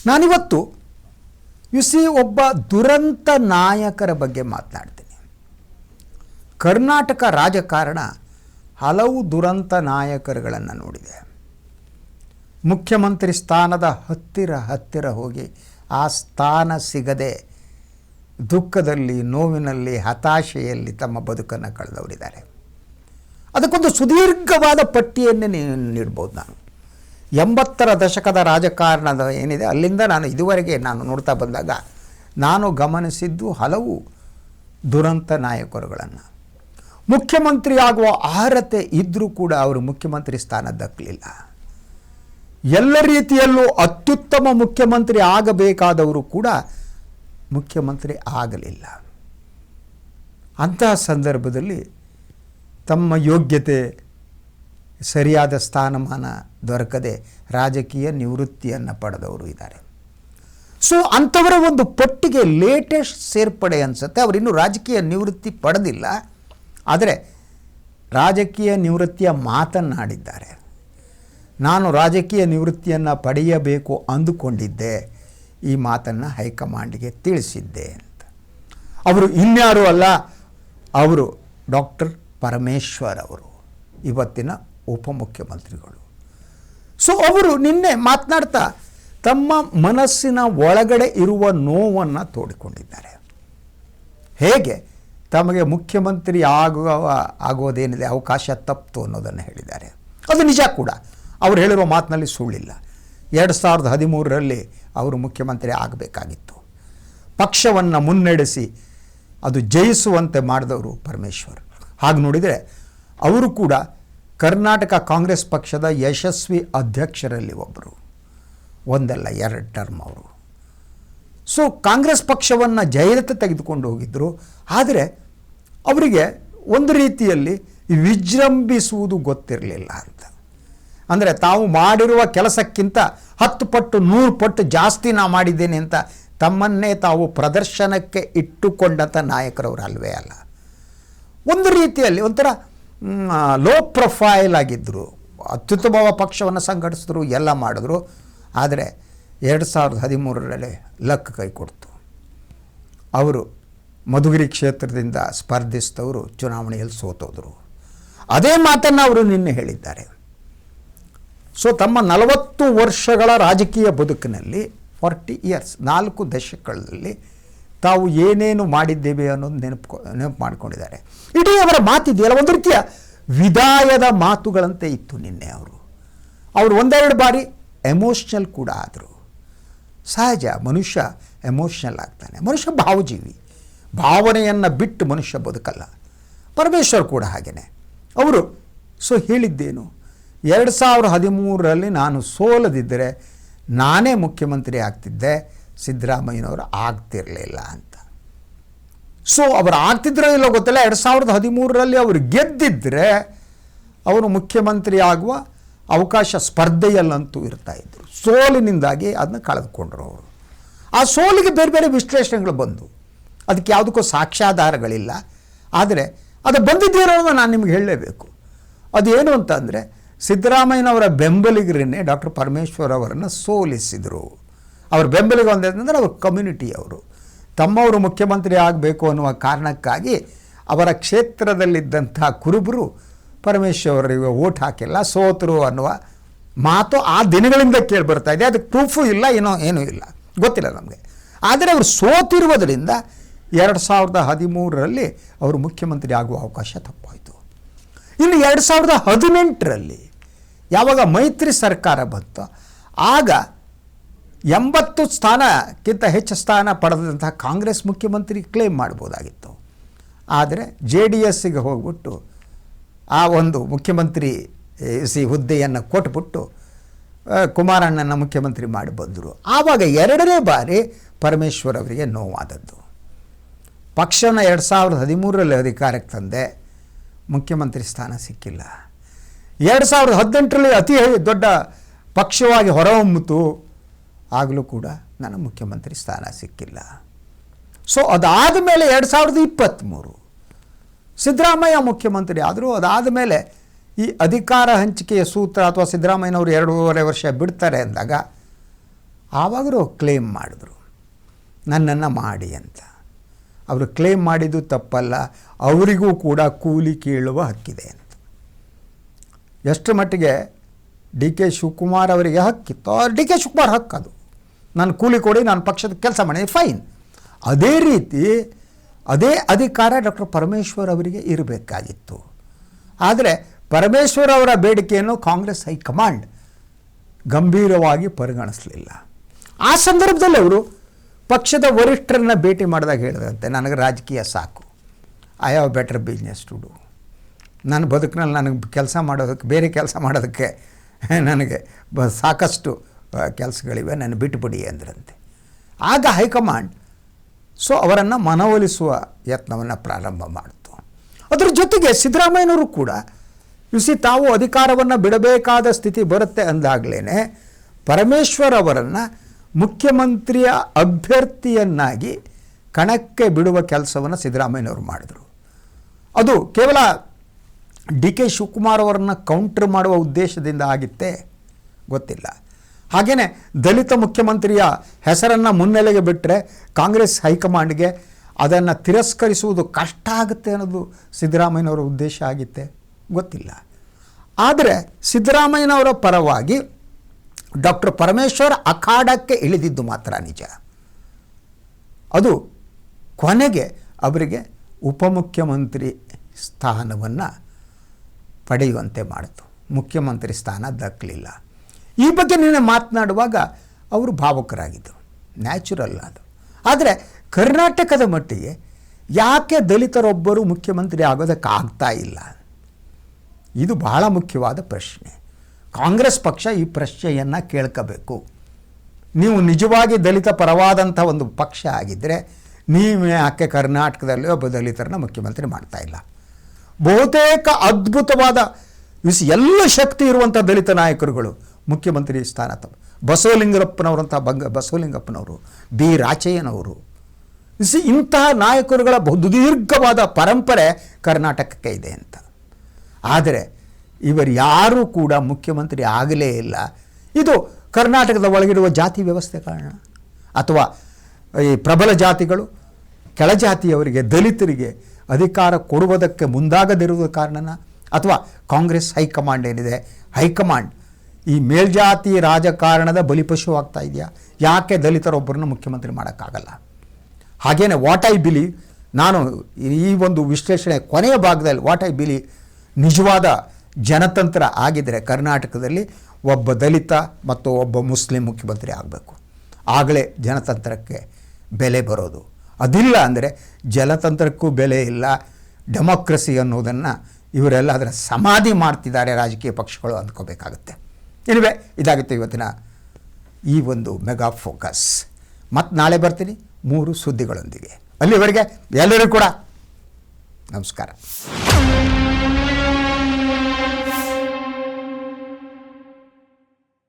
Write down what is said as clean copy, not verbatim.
ನಾನಿವತ್ತು ಒಬ್ಬ ದುರಂತ ನಾಯಕರ ಬಗ್ಗೆ ಮಾತನಾಡ್ತೀನಿ. ಕರ್ನಾಟಕ ರಾಜಕಾರಣ ಹಲವು ದುರಂತ ನಾಯಕರುಗಳನ್ನು ನೋಡಿದೆ. ಮುಖ್ಯಮಂತ್ರಿ ಸ್ಥಾನದ ಹತ್ತಿರ ಹೋಗಿ ಆ ಸ್ಥಾನ ಸಿಗದೆ ದುಃಖದಲ್ಲಿ, ನೋವಿನಲ್ಲಿ, ಹತಾಶೆಯಲ್ಲಿ ತಮ್ಮ ಬದುಕನ್ನು ಕಳೆದವರಿದ್ದಾರೆ. ಅದಕ್ಕೊಂದು ಸುದೀರ್ಘವಾದ ಪಟ್ಟಿಯನ್ನೇ ನೀಡ್ಬೋದು. ನಾನು 80ರ ದಶಕದ ರಾಜಕಾರಣದ ಏನಿದೆ ಅಲ್ಲಿಂದ ನಾನು ಇದುವರೆಗೆ ನೋಡ್ತಾ ಬಂದಾಗ ನಾನು ಗಮನಿಸಿದ್ದು ಹಲವು ದುರಂತ ನಾಯಕರುಗಳನ್ನು. ಮುಖ್ಯಮಂತ್ರಿ ಆಗುವ ಅರ್ಹತೆ ಇದ್ದರೂ ಕೂಡ ಅವರು ಮುಖ್ಯಮಂತ್ರಿ ಸ್ಥಾನ ದಕ್ಕಲಿಲ್ಲ. ಎಲ್ಲ ರೀತಿಯಲ್ಲೂ ಅತ್ಯುತ್ತಮ ಮುಖ್ಯಮಂತ್ರಿ ಆಗಬೇಕಾದವರು ಕೂಡ ಮುಖ್ಯಮಂತ್ರಿ ಆಗಲಿಲ್ಲ. ಅಂತಹ ಸಂದರ್ಭದಲ್ಲಿ ತಮ್ಮ ಯೋಗ್ಯತೆ, ಸರಿಯಾದ ಸ್ಥಾನಮಾನ ದೊರಕದೆ ರಾಜಕೀಯ ನಿವೃತ್ತಿಯನ್ನು ಪಡೆದವರು ಇದ್ದಾರೆ. ಸೊ ಅಂಥವರ ಒಂದು ಪಟ್ಟಿಗೆ ಲೇಟೆಸ್ಟ್ ಸೇರ್ಪಡೆ ಅನಿಸುತ್ತೆ. ಅವರಿನ್ನೂ ರಾಜಕೀಯ ನಿವೃತ್ತಿ ಪಡೆದಿಲ್ಲ, ಆದರೆ ರಾಜಕೀಯ ನಿವೃತ್ತಿಯ ಮಾತನ್ನಾಡಿದ್ದಾರೆ. ನಾನು ರಾಜಕೀಯ ನಿವೃತ್ತಿಯನ್ನು ಪಡೆಯಬೇಕು ಅಂದುಕೊಂಡಿದ್ದೆ, ಈ ಮಾತನ್ನು ಹೈಕಮಾಂಡ್ಗೆ ತಿಳಿಸಿದ್ದೆ ಅಂತ. ಅವರು ಇನ್ಯಾರೂ ಅಲ್ಲ, ಅವರು ಡಾಕ್ಟರ್ ಪರಮೇಶ್ವರ್ ಅವರು, ಇವತ್ತಿನ ಉಪಮುಖ್ಯಮಂತ್ರಿಗಳು. ಸೊ ಅವರು ನಿನ್ನೆ ಮಾತನಾಡ್ತಾ ತಮ್ಮ ಮನಸ್ಸಿನ ಒಳಗಡೆ ಇರುವ ನೋವನ್ನು ತೋಡಿಕೊಂಡಿದ್ದಾರೆ. ಹೇಗೆ ತಮಗೆ ಮುಖ್ಯಮಂತ್ರಿ ಆಗೋದೇನಿದೆ ಅವಕಾಶ ತಪ್ಪಿತು ಅನ್ನೋದನ್ನು ಹೇಳಿದ್ದಾರೆ. ಅದು ನಿಜ ಕೂಡ. ಅವರು ಹೇಳಿರುವ ಮಾತಿನಲ್ಲಿ ಸುಳ್ಳಿಲ್ಲ. 2013ರಲ್ಲಿ ಅವರು ಮುಖ್ಯಮಂತ್ರಿ ಆಗಬೇಕಾಗಿತ್ತು. ಪಕ್ಷವನ್ನು ಮುನ್ನಡೆಸಿ ಅದು ಜಯಿಸುವಂತೆ ಮಾಡಿದವರು ಪರಮೇಶ್ವರ್. ಹಾಗೆ ನೋಡಿದರೆ ಅವರು ಕೂಡ ಕರ್ನಾಟಕ ಕಾಂಗ್ರೆಸ್ ಪಕ್ಷದ ಯಶಸ್ವಿ ಅಧ್ಯಕ್ಷರಲ್ಲಿ ಒಬ್ಬರು, ಒಂದಲ್ಲ 2 ಟರ್ಮ್ ಅವರು. ಸೊ ಕಾಂಗ್ರೆಸ್ ಪಕ್ಷವನ್ನು ಜಯಲಲಿತ ತೆಗೆದುಕೊಂಡು ಹೋಗಿದ್ದರು. ಆದರೆ ಅವರಿಗೆ ಒಂದು ರೀತಿಯಲ್ಲಿ ವಿಜೃಂಭಿಸುವುದು ಗೊತ್ತಿರಲಿಲ್ಲ ಅಂತ. ಅಂದರೆ ತಾವು ಮಾಡಿರುವ ಕೆಲಸಕ್ಕಿಂತ 10 ಪಟ್ಟು 100 ಪಟ್ಟು ಜಾಸ್ತಿ ನಾ ಮಾಡಿದ್ದೇನೆ ಅಂತ ತಮ್ಮನ್ನೇ ತಾವು ಪ್ರದರ್ಶನಕ್ಕೆ ಇಟ್ಟುಕೊಂಡಂಥ ನಾಯಕರವರು ಅಲ್ವೇ ಅಲ್ಲ. ಒಂದು ರೀತಿಯಲ್ಲಿ ಒಂಥರ ಲೋ ಪ್ರೊಫೈಲ್ ಆಗಿದ್ದರು. ಅತ್ಯುತ್ತಮ ಪಕ್ಷವನ್ನು ಸಂಘಟಿಸಿದ್ರು, ಎಲ್ಲ ಮಾಡಿದ್ರು. ಆದರೆ 2013ರಲ್ಲಿ ಲಕ್ ಕೈ ಕೊಡ್ತು. ಅವರು ಮಧುಗಿರಿ ಕ್ಷೇತ್ರದಿಂದ ಸ್ಪರ್ಧಿಸಿದವರು ಚುನಾವಣೆಯಲ್ಲಿ ಸೋತೋದ್ರು. ಅದೇ ಮಾತನ್ನು ಅವರು ನಿನ್ನೆ ಹೇಳಿದ್ದಾರೆ. ಸೊ ತಮ್ಮ 40 ವರ್ಷಗಳ ರಾಜಕೀಯ ಬದುಕಿನಲ್ಲಿ 40 ಇಯರ್ಸ್ 4 ದಶಕಗಳಲ್ಲಿ ತಾವು ಏನೇನು ಮಾಡಿದ್ದೇವೆ ಅನ್ನೋದು ನೆನಪು ಮಾಡಿಕೊಂಡಿದ್ದಾರೆ. ಇಡೀ ಅವರ ಮಾತಿದೆಯಲ್ಲ ಒಂದು ರೀತಿಯ ವಿದಾಯದ ಮಾತುಗಳಂತೆ ಇತ್ತು ನಿನ್ನೆ. ಅವರು ಒಂದೆರಡು ಬಾರಿ ಎಮೋಷ್ನಲ್ ಕೂಡ ಆದರು. ಸಹಜ, ಮನುಷ್ಯ ಎಮೋಷ್ನಲ್ ಆಗ್ತಾನೆ. ಮನುಷ್ಯ ಭಾವಜೀವಿ. ಭಾವನೆಯನ್ನು ಬಿಟ್ಟು ಮನುಷ್ಯ ಬದುಕಲ್ಲ. ಪರಮೇಶ್ವರ್ ಕೂಡ ಹಾಗೆಯೇ. ಅವರು ಹೇಳಿದ್ದೇನು, 2013ರಲ್ಲಿ ನಾನು ಸೋಲದಿದ್ದರೆ ನಾನೇ ಮುಖ್ಯಮಂತ್ರಿ ಆಗ್ತಿದ್ದೆ, ಸಿದ್ದರಾಮಯ್ಯನವರು ಆಗ್ತಿರಲಿಲ್ಲ ಅಂತ. ಸೊ ಅವರು ಆಗ್ತಿದ್ರೋ ಇಲ್ಲೋ ಗೊತ್ತಿಲ್ಲ. 2013ರಲ್ಲಿ ಅವರು ಗೆದ್ದಿದ್ದರೆ ಅವರು ಮುಖ್ಯಮಂತ್ರಿ ಆಗುವ ಅವಕಾಶ ಸ್ಪರ್ಧೆಯಲ್ಲಂತೂ ಇರ್ತಾಯಿದ್ರು. ಸೋಲಿನಿಂದಾಗಿ ಅದನ್ನ ಕಳೆದುಕೊಂಡ್ರು ಅವರು. ಆ ಸೋಲಿಗೆ ಬೇರೆ ಬೇರೆ ವಿಶ್ಲೇಷಣೆಗಳು ಬಂದು, ಅದಕ್ಕೆ ಯಾವುದಕ್ಕೂ ಸಾಕ್ಷ್ಯಾಧಾರಗಳಿಲ್ಲ. ಆದರೆ ಅದು ಬಂದಿದ್ದೇನೋ ನಾನು ನಿಮಗೆ ಹೇಳಲೇಬೇಕು. ಅದೇನು ಅಂತಂದರೆ, ಸಿದ್ದರಾಮಯ್ಯನವರ ಬೆಂಬಲಿಗರನ್ನೇ ಡಾಕ್ಟರ್ ಪರಮೇಶ್ವರ್ ಅವರನ್ನು ಸೋಲಿಸಿದರು. ಅವ್ರ ಬೆಂಬಲಿಗ ಒಂದೇನೆಂದರೆ ಅವ್ರ ಕಮ್ಯುನಿಟಿ, ಅವರು ತಮ್ಮವರು ಮುಖ್ಯಮಂತ್ರಿ ಆಗಬೇಕು ಅನ್ನುವ ಕಾರಣಕ್ಕಾಗಿ ಅವರ ಕ್ಷೇತ್ರದಲ್ಲಿದ್ದಂಥ ಕುರುಬರು ಪರಮೇಶ್ವರಿಗೆ ಓಟ್ ಹಾಕಿಲ್ಲ, ಸೋತರು ಅನ್ನುವ ಮಾತು ಆ ದಿನಗಳಿಂದ ಕೇಳಿ ಬರ್ತಾ ಇದೆ. ಅದಕ್ಕೆ ಪ್ರೂಫು ಇಲ್ಲ, ಏನೂ ಇಲ್ಲ, ಗೊತ್ತಿಲ್ಲ ನಮಗೆ. ಆದರೆ ಅವರು ಸೋತಿರುವುದರಿಂದ 2013ರಲ್ಲಿ ಅವರು ಮುಖ್ಯಮಂತ್ರಿ ಆಗುವ ಅವಕಾಶ ತಪ್ಪಾಯಿತು. ಇನ್ನು 2018ರಲ್ಲಿ ಯಾವಾಗ ಮೈತ್ರಿ ಸರ್ಕಾರ ಬಂತು, ಆಗ 80 ಸ್ಥಾನಕ್ಕಿಂತ ಹೆಚ್ಚು ಸ್ಥಾನ ಪಡೆದಂತಹ ಕಾಂಗ್ರೆಸ್ ಮುಖ್ಯಮಂತ್ರಿ ಕ್ಲೇಮ್ ಮಾಡ್ಬೋದಾಗಿತ್ತು. ಆದರೆ JDSಗೆ ಹೋಗ್ಬಿಟ್ಟು ಆ ಒಂದು ಮುಖ್ಯಮಂತ್ರಿ ಹುದ್ದೆಯನ್ನು ಕೊಟ್ಬಿಟ್ಟು ಕುಮಾರಣ್ಣನ ಮುಖ್ಯಮಂತ್ರಿ ಮಾಡಿ ಬಂದರು. ಆವಾಗ 2ನೇ ಬಾರಿ ಪರಮೇಶ್ವರ್ ಅವರಿಗೆ ನೋವಾದದ್ದು. ಪಕ್ಷನ 2013ರಲ್ಲಿ ಅಧಿಕಾರಕ್ಕೆ ತಂದೆ, ಮುಖ್ಯಮಂತ್ರಿ ಸ್ಥಾನ ಸಿಕ್ಕಿಲ್ಲ. 2018ರಲ್ಲಿ ಅತಿ ದೊಡ್ಡ ಪಕ್ಷವಾಗಿ ಹೊರಹೊಮ್ಮಿತು, ಆಗಲೂ ಕೂಡ ನನಗೆ ಮುಖ್ಯಮಂತ್ರಿ ಸ್ಥಾನ ಸಿಕ್ಕಿಲ್ಲ. ಸೊ ಅದಾದ ಮೇಲೆ 2023 ಸಿದ್ದರಾಮಯ್ಯ ಮುಖ್ಯಮಂತ್ರಿ ಆದರೂ, ಅದಾದ ಮೇಲೆ ಈ ಅಧಿಕಾರ ಹಂಚಿಕೆಯ ಸೂತ್ರ ಅಥವಾ ಸಿದ್ದರಾಮಯ್ಯನವರು 2.5 ವರ್ಷ ಬಿಡ್ತಾರೆ ಅಂದಾಗ ಆವಾಗಲೂ ಕ್ಲೇಮ್ ಮಾಡಿದ್ರು ನನ್ನನ್ನು ಮಾಡಿ ಅಂತ. ಅವರು ಕ್ಲೇಮ್ ಮಾಡಿದ್ದು ತಪ್ಪಲ್ಲ, ಅವರಿಗೂ ಕೂಡ ಕೂಲಿ ಕೇಳುವ ಹಕ್ಕಿದೆ ಅಂತ. ಎಷ್ಟು ಮಟ್ಟಿಗೆ ಡಿ ಕೆ ಶಿವಕುಮಾರ್ ಅವರಿಗೆ ಹಕ್ಕಿತ್ತು, ಡಿ ಕೆ ಶಿವಕುಮಾರ್ ಹಕ್ಕದು, ನಾನು ಕೂಲಿ ಕೊಡಿ, ನಾನು ಪಕ್ಷದ ಕೆಲಸ ಮಾಡಿ, ಫೈನ್. ಅದೇ ರೀತಿ ಅದೇ ಅಧಿಕಾರ ಡಾಕ್ಟರ್ ಪರಮೇಶ್ವರ್ ಅವರಿಗೆ ಇರಬೇಕಾಗಿತ್ತು. ಆದರೆ ಪರಮೇಶ್ವರ್ ಅವರ ಬೇಡಿಕೆಯನ್ನು ಕಾಂಗ್ರೆಸ್ ಹೈಕಮಾಂಡ್ ಗಂಭೀರವಾಗಿ ಪರಿಗಣಿಸಲಿಲ್ಲ. ಆ ಸಂದರ್ಭದಲ್ಲಿ ಅವರು ಪಕ್ಷದ ವರಿಷ್ಠರನ್ನ ಭೇಟಿ ಮಾಡಿದಾಗ ಹೇಳಿದಂತೆ, ನನಗೆ ರಾಜಕೀಯ ಸಾಕು, I have better business to do, ನನ್ನ ಬದುಕಿನಲ್ಲಿ ನನಗೆ ಕೆಲಸ ಮಾಡೋದಕ್ಕೆ, ಬೇರೆ ಕೆಲಸ ಮಾಡೋದಕ್ಕೆ ನನಗೆ ಸಾಕಷ್ಟು ಕೆಲಸಗಳಿವೆ, ನನ್ನ ಬಿಟ್ಟುಬಿಡಿ ಅಂದ್ರಂತೆ. ಆಗ ಹೈಕಮಾಂಡ್ ಅವರನ್ನು ಮನವೊಲಿಸುವ ಯತ್ನವನ್ನು ಪ್ರಾರಂಭ ಮಾಡಿತು. ಅದರ ಜೊತೆಗೆ ಸಿದ್ದರಾಮಯ್ಯನವರು ಕೂಡ ತಾವು ಅಧಿಕಾರವನ್ನು ಬಿಡಬೇಕಾದ ಸ್ಥಿತಿ ಬರುತ್ತೆ ಅಂದಾಗಲೇ ಪರಮೇಶ್ವರ್ ಅವರನ್ನು ಮುಖ್ಯಮಂತ್ರಿಯ ಅಭ್ಯರ್ಥಿಯನ್ನಾಗಿ ಕಣಕ್ಕೆ ಬಿಡುವ ಕೆಲಸವನ್ನು ಸಿದ್ದರಾಮಯ್ಯನವರು ಮಾಡಿದರು. ಅದು ಕೇವಲ ಡಿ ಕೆ ಶಿವಕುಮಾರ್ ಅವರನ್ನು ಕೌಂಟರ್ ಮಾಡುವ ಉದ್ದೇಶದಿಂದ ಆಗಿತ್ತೇ ಗೊತ್ತಿಲ್ಲ. ಹಾಗೆಯೇ ದಲಿತ ಮುಖ್ಯಮಂತ್ರಿಯ ಹೆಸರನ್ನು ಮುನ್ನೆಲೆಗೆ ಬಿಟ್ಟರೆ ಕಾಂಗ್ರೆಸ್ ಹೈಕಮಾಂಡ್ಗೆ ಅದನ್ನು ತಿರಸ್ಕರಿಸುವುದು ಕಷ್ಟ ಆಗುತ್ತೆ ಅನ್ನೋದು ಸಿದ್ದರಾಮಯ್ಯನವರ ಉದ್ದೇಶ ಆಗಿತ್ತೆ ಗೊತ್ತಿಲ್ಲ. ಆದರೆ ಸಿದ್ದರಾಮಯ್ಯನವರ ಪರವಾಗಿ ಡಾಕ್ಟರ್ ಪರಮೇಶ್ವರ್ ಅಖಾಡಕ್ಕೆ ಇಳಿದಿದ್ದು ಮಾತ್ರ ನಿಜ. ಅದು ಕೊನೆಗೆ ಅವರಿಗೆ ಉಪಮುಖ್ಯಮಂತ್ರಿ ಸ್ಥಾನವನ್ನು ಪಡೆಯುವಂತೆ ಮಾಡಿತು. ಮುಖ್ಯಮಂತ್ರಿ ಸ್ಥಾನ ದಕ್ಕಲಿಲ್ಲ. ಈ ಬಗ್ಗೆ ನಿನ್ನೆ ಮಾತನಾಡುವಾಗ ಅವರು ಭಾವುಕರಾಗಿದ್ದರು, ನ್ಯಾಚುರಲ್ ಅದು. ಆದರೆ ಕರ್ನಾಟಕದ ಮಟ್ಟಿಗೆ ಯಾಕೆ ದಲಿತರೊಬ್ಬರು ಮುಖ್ಯಮಂತ್ರಿ ಆಗೋದಕ್ಕಾಗ್ತಾ ಇಲ್ಲ, ಇದು ಬಹಳ ಮುಖ್ಯವಾದ ಪ್ರಶ್ನೆ. ಕಾಂಗ್ರೆಸ್ ಪಕ್ಷ ಈ ಪ್ರಶ್ನೆಯನ್ನು ಕೇಳ್ಕೋಬೇಕು. ನೀವು ನಿಜವಾಗಿ ದಲಿತ ಪರವಾದಂಥ ಒಂದು ಪಕ್ಷ ಆಗಿದ್ದರೆ ನೀವು ಯಾಕೆ ಕರ್ನಾಟಕದಲ್ಲಿ ಒಬ್ಬ ದಲಿತರನ್ನ ಮುಖ್ಯಮಂತ್ರಿ ಮಾಡ್ತಾ ಇಲ್ಲ? ಬಹುತೇಕ ಅದ್ಭುತವಾದ ಎಲ್ಲ ಶಕ್ತಿ ಇರುವಂಥ ದಲಿತ ನಾಯಕರುಗಳು ಮುಖ್ಯಮಂತ್ರಿ ಸ್ಥಾನ ಬಸವಲಿಂಗಪ್ಪನವರಂಥ ಬಸವಲಿಂಗಪ್ಪನವರು, ಬಿ ರಾಚಯ್ಯನವರು, ಇಂತಹ ನಾಯಕರುಗಳ ಬಹುದೀರ್ಘವಾದ ಪರಂಪರೆ ಕರ್ನಾಟಕಕ್ಕೆ ಇದೆ ಅಂತ. ಆದರೆ ಇವರು ಯಾರೂ ಕೂಡ ಮುಖ್ಯಮಂತ್ರಿ ಆಗಲೇ ಇಲ್ಲ. ಇದು ಕರ್ನಾಟಕದ ಒಳಗಿರುವ ಜಾತಿ ವ್ಯವಸ್ಥೆ ಕಾರಣ, ಅಥವಾ ಈ ಪ್ರಬಲ ಜಾತಿಗಳು ಕೆಳಜಾತಿಯವರಿಗೆ, ದಲಿತರಿಗೆ ಅಧಿಕಾರ ಕೊಡುವುದಕ್ಕೆ ಮುಂದಾಗದಿರುವ ಕಾರಣನ, ಅಥವಾ ಕಾಂಗ್ರೆಸ್ ಹೈಕಮಾಂಡ್ ಏನಿದೆ, ಹೈಕಮಾಂಡ್ ಈ ಮೇಲ್ಜಾತಿ ರಾಜಕಾರಣದ ಬಲಿಪಶು ಆಗ್ತಾ ಇದೆಯಾ? ಯಾಕೆ ದಲಿತರೊಬ್ಬರನ್ನು ಮುಖ್ಯಮಂತ್ರಿ ಮಾಡೋಕ್ಕಾಗಲ್ಲ? ಹಾಗೇನೆ ವಾಟ್ ಐ ಬಿಲೀವ್, ನಾನು ಈ ಒಂದು ವಿಶ್ಲೇಷಣೆ ಕೊನೆಯ ಭಾಗದಲ್ಲಿ ವಾಟ್ ಐ ಬಿಲೀವ್, ನಿಜವಾದ ಜನತಂತ್ರ ಆಗಿದ್ದರೆ ಕರ್ನಾಟಕದಲ್ಲಿ ಒಬ್ಬ ದಲಿತ ಮತ್ತು ಒಬ್ಬ ಮುಸ್ಲಿಂ ಮುಖ್ಯಮಂತ್ರಿ ಆಗಬೇಕು. ಆಗಲೇ ಜನತಂತ್ರಕ್ಕೆ ಬೆಲೆ ಬರೋದು. ಅದಿಲ್ಲ ಅಂದರೆ ಜನತಂತ್ರಕ್ಕೂ ಬೆಲೆ ಇಲ್ಲ. ಡೆಮೋಕ್ರಸಿ ಅನ್ನೋದನ್ನು ಇವರೆಲ್ಲ ಅದರ ಸಮಾಧಿ ಮಾಡ್ತಿದ್ದಾರೆ ರಾಜಕೀಯ ಪಕ್ಷಗಳು ಅಂದ್ಕೋಬೇಕಾಗುತ್ತೆ. ಎನಿವೆ, ಇದಾಗುತ್ತೆ ಇವತ್ತಿನ ಈ ಒಂದು ಮೆಗಾ ಫೋಕಸ್. ಮತ್ತು ನಾಳೆ ಬರ್ತೀನಿ 3 ಸುದ್ದಿಗಳೊಂದಿಗೆ. ಅಲ್ಲಿವರೆಗೆ ಎಲ್ಲರಿಗೂ ಕೂಡ ನಮಸ್ಕಾರ.